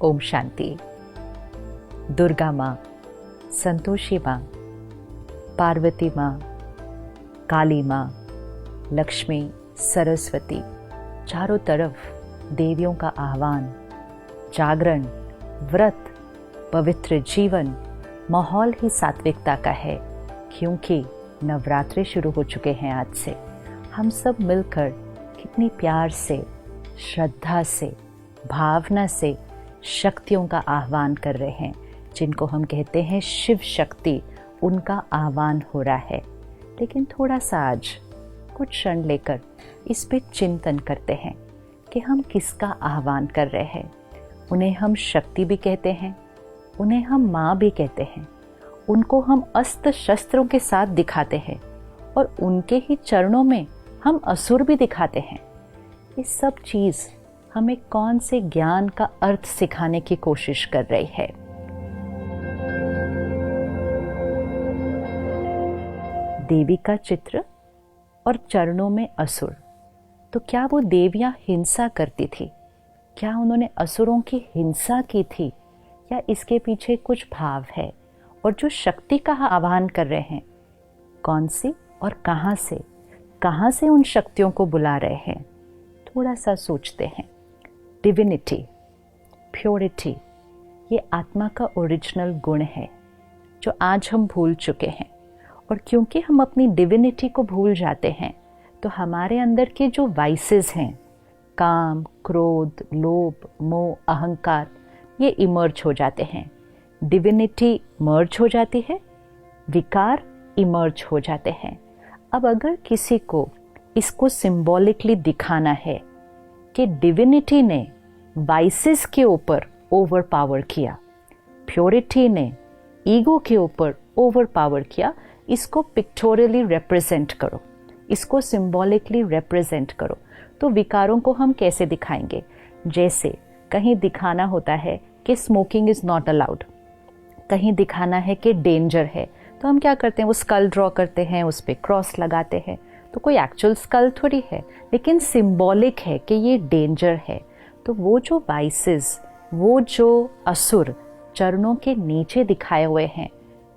ओम शांति। दुर्गा माँ, संतोषी माँ, पार्वती माँ, काली माँ, लक्ष्मी, सरस्वती, चारों तरफ देवियों का आह्वान, जागरण, व्रत, पवित्र जीवन, माहौल ही सात्विकता का है। क्योंकि नवरात्रि शुरू हो चुके हैं आज से। हम सब मिलकर कितनी प्यार से, श्रद्धा से, भावना से शक्तियों का आह्वान कर रहे हैं, जिनको हम कहते हैं शिव शक्ति। उनका आह्वान हो रहा है। लेकिन थोड़ा सा आज कुछ क्षण लेकर इस पे चिंतन करते हैं कि हम किसका आह्वान कर रहे हैं। उन्हें हम शक्ति भी कहते हैं, उन्हें हम माँ भी कहते हैं, उनको हम अस्त्र शस्त्रों के साथ दिखाते हैं और उनके ही चरणों में हम असुर भी दिखाते हैं। ये सब चीज़ हमें कौन से ज्ञान का अर्थ सिखाने की कोशिश कर रही है। देवी का चित्र और चरणों में असुर। तो क्या वो देवियां हिंसा करती थी? क्या उन्होंने असुरों की हिंसा की थी, या इसके पीछे कुछ भाव है? और जो शक्ति का आह्वान कर रहे हैं, कौन सी और कहाँ से उन शक्तियों को बुला रहे हैं? थोड़ा सा सोचते हैं। डिविनिटी, प्योरिटी, ये आत्मा का ओरिजिनल गुण है जो आज हम भूल चुके हैं। और क्योंकि हम अपनी डिविनिटी को भूल जाते हैं, तो हमारे अंदर के जो वाइसेस हैं, काम, क्रोध, लोभ, मोह, अहंकार, ये इमर्ज हो जाते हैं। डिविनिटी मर्ज हो जाती है, विकार इमर्ज हो जाते हैं। अब अगर किसी को इसको सिंबॉलिकली दिखाना है कि डिविनिटी ने वाइसेस के ऊपर ओवर पावर किया, प्योरिटी ने ईगो के ऊपर ओवर पावर किया, इसको पिक्टोरियली रिप्रेजेंट करो, इसको सिंबॉलिकली रिप्रेजेंट करो। तो विकारों को हम कैसे दिखाएंगे? जैसे कहीं दिखाना होता है कि स्मोकिंग इज नॉट अलाउड, कहीं दिखाना है कि डेंजर है, तो हम क्या करते हैं? वो स्कल ड्रॉ करते हैं, उस पर क्रॉस लगाते हैं। तो कोई एक्चुअल स्कल थोड़ी है, लेकिन सिंबॉलिक है कि ये डेंजर है। तो वो जो वाइसेस, वो जो असुर चरणों के नीचे दिखाए हुए हैं,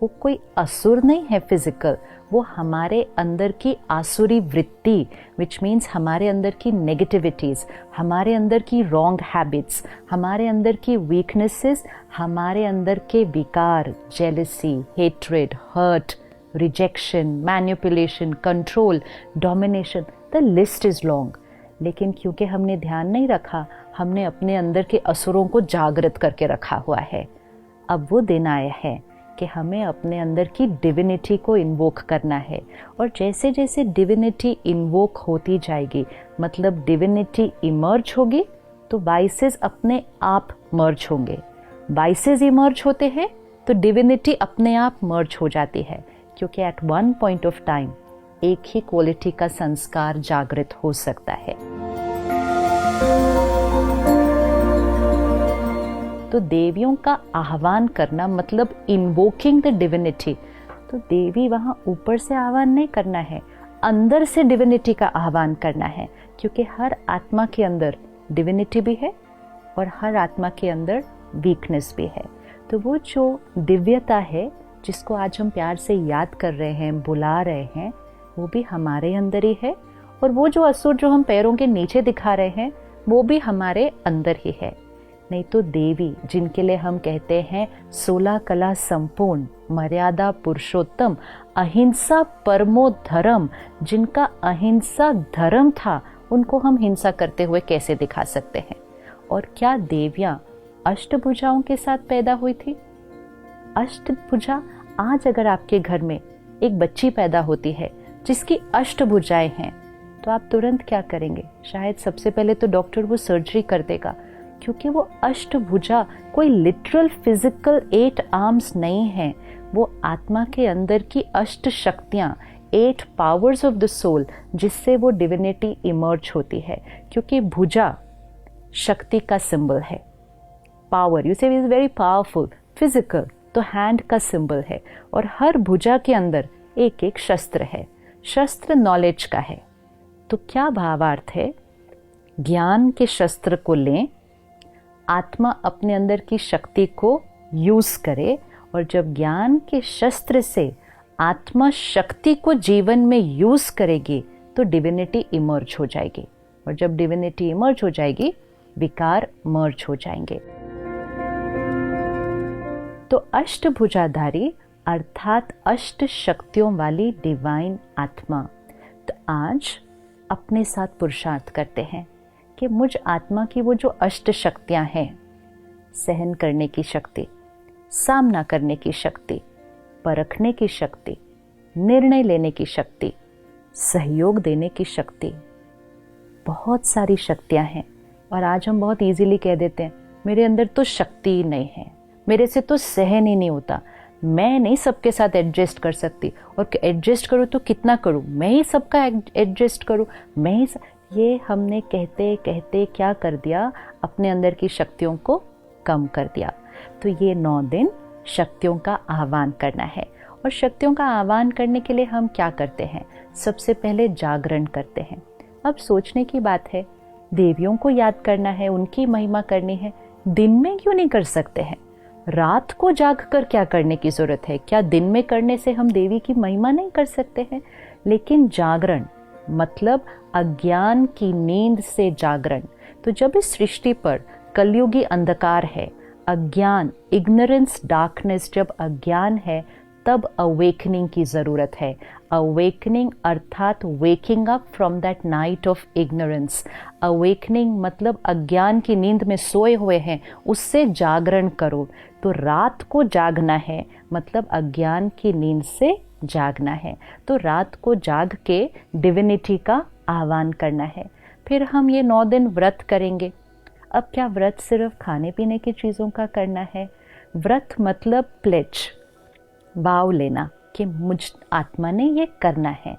वो कोई असुर नहीं है फिजिकल, वो हमारे अंदर की आसुरी वृत्ति, विच मीन्स हमारे अंदर की नेगेटिविटीज़, हमारे अंदर की रॉन्ग हैबिट्स, हमारे अंदर की वीकनेसेस, हमारे अंदर के विकार, jealousy, hatred, hurt, rejection, manipulation, control, domination, the list is long. लेकिन क्योंकि हमने ध्यान नहीं रखा, हमने अपने अंदर के असुरों को जागृत करके रखा हुआ है। अब वो दिन आया है कि हमें अपने अंदर की डिविनिटी को इन्वोक करना है। और जैसे जैसे डिविनिटी इन्वोक होती जाएगी, मतलब डिविनिटी इमर्ज होगी, तो वाइसेस अपने आप मर्ज होंगे। वाइसेस इमर्ज होते हैं तो डिविनिटी अपने आप मर्ज हो जाती है, क्योंकि at one point of time एक ही क्वालिटी का संस्कार जागृत हो सकता है। तो देवियों का आह्वान करना मतलब इन्वोकिंग द डिविनिटी। तो देवी वहाँ ऊपर से आह्वान नहीं करना है, अंदर से डिविनिटी का आह्वान करना है। क्योंकि हर आत्मा के अंदर डिविनिटी भी है और हर आत्मा के अंदर वीकनेस भी है। तो वो जो दिव्यता है, जिसको आज हम प्यार से याद कर रहे हैं, बुला रहे हैं, वो भी हमारे अंदर ही है। और वो जो असुर जो हम पैरों के नीचे दिखा रहे हैं, वो भी हमारे अंदर ही है। नहीं तो देवी, जिनके लिए हम कहते हैं 16 कला संपूर्ण, मर्यादा पुरुषोत्तम, अहिंसा परमो धर्म, जिनका अहिंसा धर्म था, उनको हम हिंसा करते हुए कैसे दिखा सकते हैं? और क्या देवियां अष्टभुजाओं के साथ पैदा हुई थी? अष्टभुजा, आज अगर आपके घर में एक बच्ची पैदा होती है जिसकी अष्टभुजाएं हैं, तो आप तुरंत क्या करेंगे? शायद सबसे पहले तो डॉक्टर वो सर्जरी कर देगा, क्योंकि वो अष्टभुजा कोई लिटरल फिजिकल 8 आर्म्स नहीं है। वो आत्मा के अंदर की अष्ट शक्तियाँ, 8 पावर्स ऑफ द सोल, जिससे वो डिविनिटी इमर्ज होती है। क्योंकि भुजा शक्ति का सिंबल है, पावर, यू से इज वेरी पावरफुल, फिजिकल, तो हैंड का सिंबल है। और हर भुजा के अंदर एक एक शस्त्र है। शस्त्र नॉलेज का है। तो क्या भावार्थ है? ज्ञान के शस्त्र को लें, आत्मा अपने अंदर की शक्ति को यूज करे, और जब ज्ञान के शस्त्र से आत्मा शक्ति को जीवन में यूज करेगी तो डिविनिटी इमर्ज हो जाएगी, और जब डिविनिटी इमर्ज हो जाएगी विकार मर्ज हो जाएंगे। तो अष्टभुजाधारी अर्थात अष्ट शक्तियों वाली डिवाइन आत्मा, तो आज अपने साथ पुरुषार्थ करते हैं कि मुझ आत्मा की वो जो अष्ट शक्तियां हैं, सहन करने की शक्ति, सामना करने की शक्ति, परखने की शक्ति, निर्णय लेने की शक्ति, सहयोग देने की शक्ति, बहुत सारी शक्तियां हैं। और आज हम बहुत इजीली कह देते हैं मेरे अंदर तो शक्ति ही नहीं है, मेरे से तो सहन ही नहीं होता, मैं नहीं सबके साथ एडजस्ट कर सकती, और एडजस्ट करूँ तो कितना करूँ, मैं ही सबका एडजस्ट करूँ, मैं ही ये हमने कहते कहते क्या कर दिया, अपने अंदर की शक्तियों को कम कर दिया। तो ये 9 दिन शक्तियों का आह्वान करना है। और शक्तियों का आह्वान करने के लिए हम क्या करते हैं? सबसे पहले जागरण करते हैं। अब सोचने की बात है, देवियों को याद करना है, उनकी महिमा करनी है, दिन में क्यों नहीं कर सकते हैं? रात को जाग कर क्या करने की जरूरत है? क्या दिन में करने से हम देवी की महिमा नहीं कर सकते हैं? लेकिन जागरण मतलब अज्ञान की नींद से जागरण। तो जब इस सृष्टि पर कलयुगी अंधकार है, अज्ञान, इग्नोरेंस, डार्कनेस, जब अज्ञान है तब अवेकनिंग की जरूरत है। अवेकनिंग अर्थात waking up from that night of ignorance. Awakening मतलब अज्ञान की नींद में सोए हुए हैं, उससे जागरण करो। तो रात को जागना है मतलब अज्ञान की नींद से जागना है। तो रात को जाग के डिविनिटी का आह्वान करना है। फिर हम ये 9 दिन व्रत करेंगे। अब क्या व्रत सिर्फ खाने पीने की चीज़ों का करना है? व्रत मतलब प्लेज, वाव लेना कि मुझ आत्मा ने ये करना है।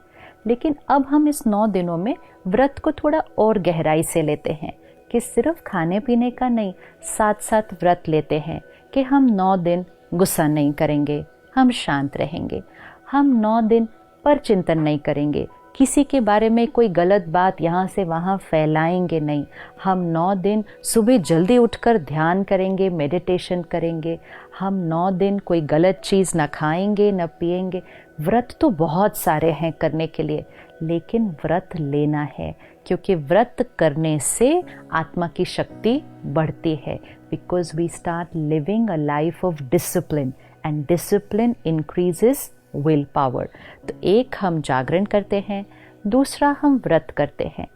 लेकिन अब हम इस 9 दिनों में व्रत को थोड़ा और गहराई से लेते हैं कि सिर्फ खाने पीने का नहीं, साथ साथ व्रत लेते हैं कि हम 9 दिन गुस्सा नहीं करेंगे, हम शांत रहेंगे, हम 9 दिन पर चिंतन नहीं करेंगे, किसी के बारे में कोई गलत बात यहाँ से वहाँ फैलाएंगे नहीं, हम 9 दिन सुबह जल्दी उठकर ध्यान करेंगे, मेडिटेशन करेंगे, हम 9 दिन कोई गलत चीज़ ना खाएंगे न पिएंगे। व्रत तो बहुत सारे हैं करने के लिए, लेकिन व्रत लेना है क्योंकि व्रत करने से आत्मा की शक्ति बढ़ती है। Because we start living a life of discipline and discipline increases will power. तो एक हम जागरण करते हैं, दूसरा हम व्रत करते हैं,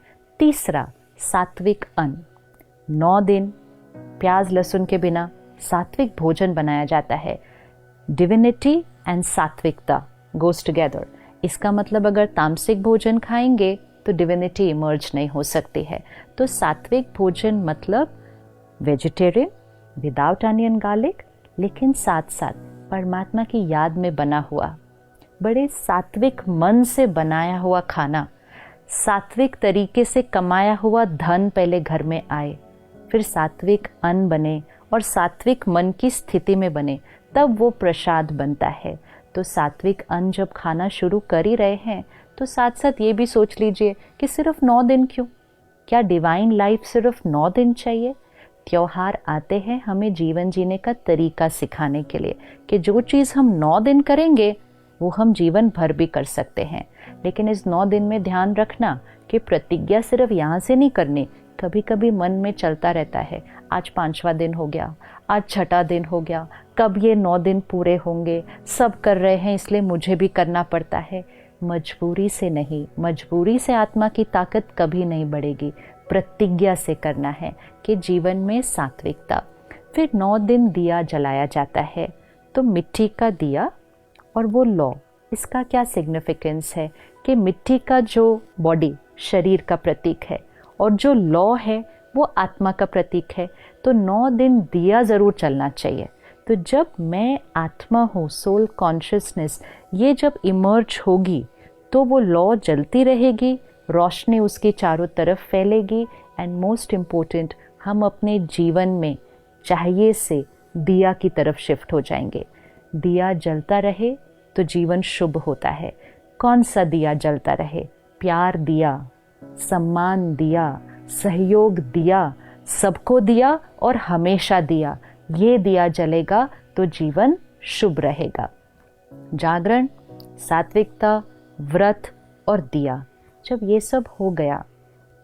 तीसरा सात्विक अन्न। 9 दिन प्याज लहसुन के बिना सात्विक भोजन बनाया जाता है। Divinity and sattvikta goes together. इसका मतलब अगर तामसिक भोजन खाएंगे तो डिविनिटी इमर्ज नहीं हो सकती है। तो सात्विक भोजन मतलब वेजिटेरियन विदाउट अनियन गार्लिक, लेकिन साथ साथ परमात्मा की याद में बना हुआ, बड़े सात्विक मन से बनाया हुआ खाना, सात्विक तरीके से कमाया हुआ धन पहले घर में आए, फिर सात्विक अन्न बने और सात्विक मन की स्थिति में बने, तब वो प्रसाद बनता है। तो सात्विक अन्न जब खाना शुरू कर ही रहे हैं तो साथ साथ ये भी सोच लीजिए कि सिर्फ 9 दिन क्यों? क्या डिवाइन लाइफ सिर्फ 9 दिन चाहिए? त्योहार आते हैं हमें जीवन जीने का तरीका सिखाने के लिए कि जो चीज़ हम 9 दिन करेंगे वो हम जीवन भर भी कर सकते हैं। लेकिन इस 9 दिन में ध्यान रखना कि प्रतिज्ञा सिर्फ यहाँ से नहीं करनी। कभी कभी मन में चलता रहता है, आज 5वां दिन हो गया, आज 6ठा दिन हो गया, कब ये 9 दिन पूरे होंगे, सब कर रहे हैं इसलिए मुझे भी करना पड़ता है। मजबूरी से नहीं, मजबूरी से आत्मा की ताकत कभी नहीं बढ़ेगी। प्रतिज्ञा से करना है कि जीवन में सात्विकता। फिर 9 दिन दिया जलाया जाता है, तो मिट्टी का दिया और वो लौ, इसका क्या सिग्निफिकेंस है कि मिट्टी का जो बॉडी शरीर का प्रतीक है और जो लौ है वो आत्मा का प्रतीक है। तो 9 दिन दिया ज़रूर चलना चाहिए। तो जब मैं आत्मा हूँ, सोल कॉन्शियसनेस, ये जब इमर्ज होगी तो वो लौ जलती रहेगी, रोशनी उसके चारों तरफ फैलेगी एंड मोस्ट इम्पोर्टेंट, हम अपने जीवन में चाहिए से दिया की तरफ शिफ्ट हो जाएंगे। दिया जलता रहे तो जीवन शुभ होता है। कौन सा दिया जलता रहे? प्यार दिया, सम्मान दिया, सहयोग दिया, सबको दिया और हमेशा दिया, ये दिया जलेगा तो जीवन शुभ रहेगा। जागरण, सात्विकता, व्रत और दिया, जब ये सब हो गया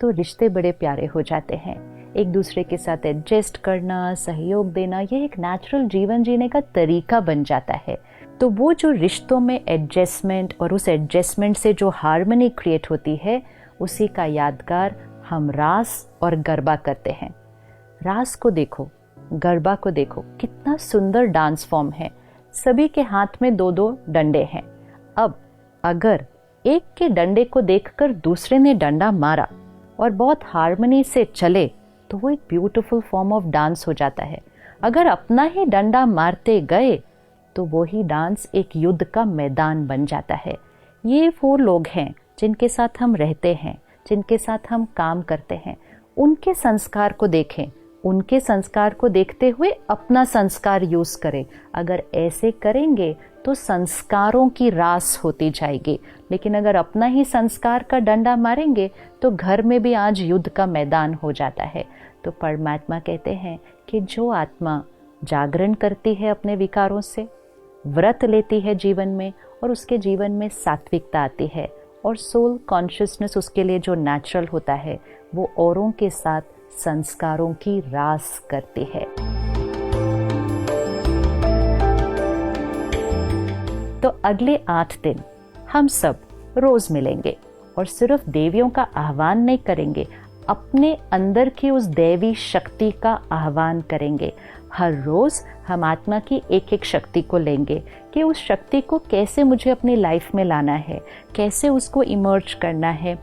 तो रिश्ते बड़े प्यारे हो जाते हैं। एक दूसरे के साथ एडजस्ट करना, सहयोग देना, ये एक नेचुरल जीवन जीने का तरीका बन जाता है। तो वो जो रिश्तों में एडजस्टमेंट और उस एडजस्टमेंट से जो हार्मनी क्रिएट होती है, उसी का यादगार हम रास और गरबा करते हैं। रास को देखो, गरबा को देखो, कितना सुंदर डांस फॉर्म है। सभी के हाथ में 2-2 डंडे हैं। अब अगर एक के डंडे को देखकर दूसरे ने डंडा मारा और बहुत हार्मनी से चले तो वो एक ब्यूटीफुल फॉर्म ऑफ डांस हो जाता है। अगर अपना ही डंडा मारते गए तो वो ही डांस एक युद्ध का मैदान बन जाता है। ये वो लोग हैं जिनके साथ हम रहते हैं, जिनके साथ हम काम करते हैं। उनके संस्कार को देखें, उनके संस्कार को देखते हुए अपना संस्कार यूज करें। अगर ऐसे करेंगे तो संस्कारों की रास होती जाएगी। लेकिन अगर अपना ही संस्कार का डंडा मारेंगे तो घर में भी आज युद्ध का मैदान हो जाता है। तो परमात्मा कहते हैं कि जो आत्मा जागरण करती है अपने विकारों से, व्रत लेती है जीवन में, और उसके जीवन में सात्विकता आती है और सोल कॉन्शियसनेस उसके लिए जो नेचुरल होता है, वो औरों के साथ संस्कारों की रास करती है। तो अगले 8 दिन हम सब रोज मिलेंगे और सिर्फ देवियों का आह्वान नहीं करेंगे, अपने अंदर की उस दैवी शक्ति का आह्वान करेंगे। हर रोज हम आत्मा की एक एक शक्ति को लेंगे कि उस शक्ति को कैसे मुझे अपनी लाइफ में लाना है, कैसे उसको इमर्ज करना है,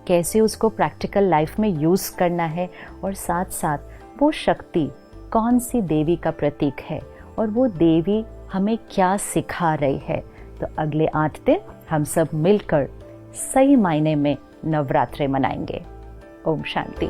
कैसे उसको प्रैक्टिकल लाइफ में यूज करना है, और साथ साथ वो शक्ति कौन सी देवी का प्रतीक है और वो देवी हमें क्या सिखा रही है। तो अगले 8 दिन हम सब मिलकर सही मायने में नवरात्रे मनाएंगे। ओम शांति।